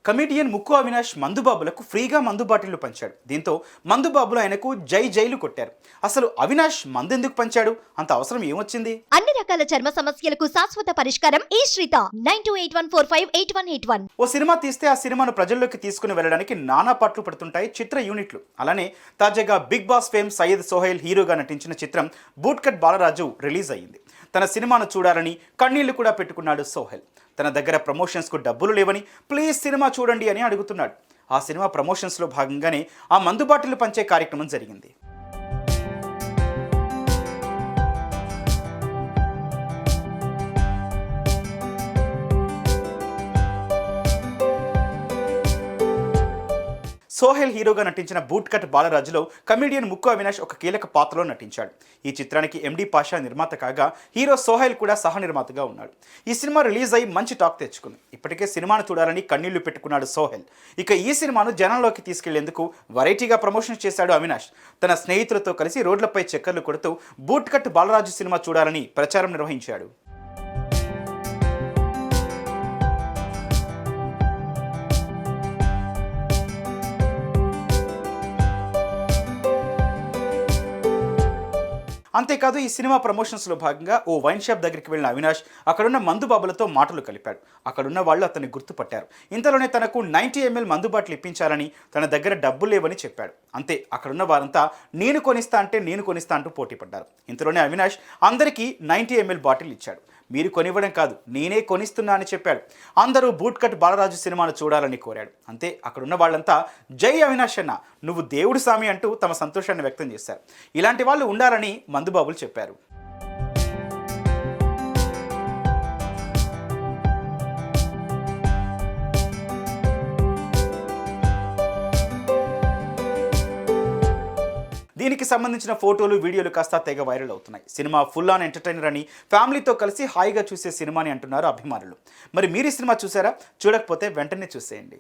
Comedian ముక్కు అవినాష్ మందుబాబులకు ఫ్రీగా మందు బాటిళ్లు పంచాడు. దీంతో మందుబాబులు ఆయనకు జై జైలు కొట్టారు. అసలు అవినాష్ మందెందుకు పంచాడు? అంత అవసరం ఏమొచ్చింది? అన్ని రకాల చర్మ సమస్యలకు శాశ్వత పరిష్కారం ఈ శ్రీత 9281458181. ఓ సినిమా తీస్తే ఆ సినిమాను ప్రజల్లోకి తీసుకుని వెళ్ళడానికి నానా పాటలు పడుతుంటాయి చిత్ర యూనిట్లు. అలానే తాజాగా Bigg Boss fame Syed Sohel హీరోగా నటించిన చిత్రం బూట్ కట్ బాలరాజు రిలీజ్ అయ్యింది. తన సినిమాను చూడాలని కన్నీళ్లు కూడా పెట్టుకున్నాడు సోహైల్. తన దగ్గర ప్రమోషన్స్కు డబ్బులు లేవని ప్లీజ్ సినిమా చూడండి అని అడుగుతున్నాడు. ఆ సినిమా ప్రమోషన్స్లో భాగంగానే ఆ మందు బాటిళ్లు పంచే కార్యక్రమం జరిగింది. సోహెల్ హీరోగా నటించిన బూట్ కట్ బాలరాజులో కమెడియన్ ముక్కు అవినాష్ ఒక కీలక పాత్రలో నటించాడు. ఈ చిత్రానికి ఎండి పాషా నిర్మాత కాగా హీరో సోహెల్ కూడా సహ నిర్మాతగా ఉన్నాడు. ఈ సినిమా రిలీజ్ అయ్యి మంచి టాక్ తెచ్చుకుంది. ఇప్పటికే సినిమాను చూడాలని కన్నీళ్లు పెట్టుకున్నాడు సోహెల్. ఇక ఈ సినిమాను జనంలోకి తీసుకెళ్లేందుకు వెరైటీగా ప్రమోషన్ చేశాడు అవినాష్. తన స్నేహితులతో కలిసి రోడ్లపై చక్కర్లు కొడుతూ బూట్ కట్ బాలరాజు సినిమా చూడాలని ప్రచారం నిర్వహించాడు. అంతేకాదు ఈ సినిమా ప్రమోషన్స్లో భాగంగా ఓ వైన్ షాప్ దగ్గరికి వెళ్ళిన అవినాష్ అక్కడున్న మందు బాబులతో మాటలు కలిపాడు. అక్కడున్న వాళ్ళు అతన్ని గుర్తుపట్టారు. ఇంతలోనే తనకు 90 ml మందు బాటిల్ ఇప్పించాలని, తన దగ్గర డబ్బులు లేవని చెప్పాడు. అంతే, అక్కడున్న వారంతా నేను కొనిస్తా అంటూ పోటీ పడ్డారు. ఇంతలోనే అవినాష్ అందరికీ 90 ml బాటిల్ ఇచ్చాడు. మీరు కొనివ్వడం కాదు, నేనే కొనిస్తున్నా అని చెప్పాడు. అందరూ బూట్ కట్ బాలరాజు సినిమాను చూడాలని కోరాడు. అంతే, అక్కడున్న వాళ్ళంతా జై అవినాష్ అన్న, నువ్వు దేవుడు సామి అంటూ తమ సంతోషాన్ని వ్యక్తం చేశారు. ఇలాంటి వాళ్ళు ఉండాలని మందుబాబులు చెప్పారు. దీనికి సంబంధించిన ఫోటోలు, వీడియోలు కాస్త తెగ వైరల్ అవుతున్నాయి. సినిమా ఫుల్ ఆన్ ఎంటర్టైనర్ అని, ఫ్యామిలీతో కలిసి హాయిగా చూసే సినిమాని అంటున్నారు అభిమానులు. మరి మీరు ఈ సినిమా చూసారా? చూడకపోతే వెంటనే చూసేయండి.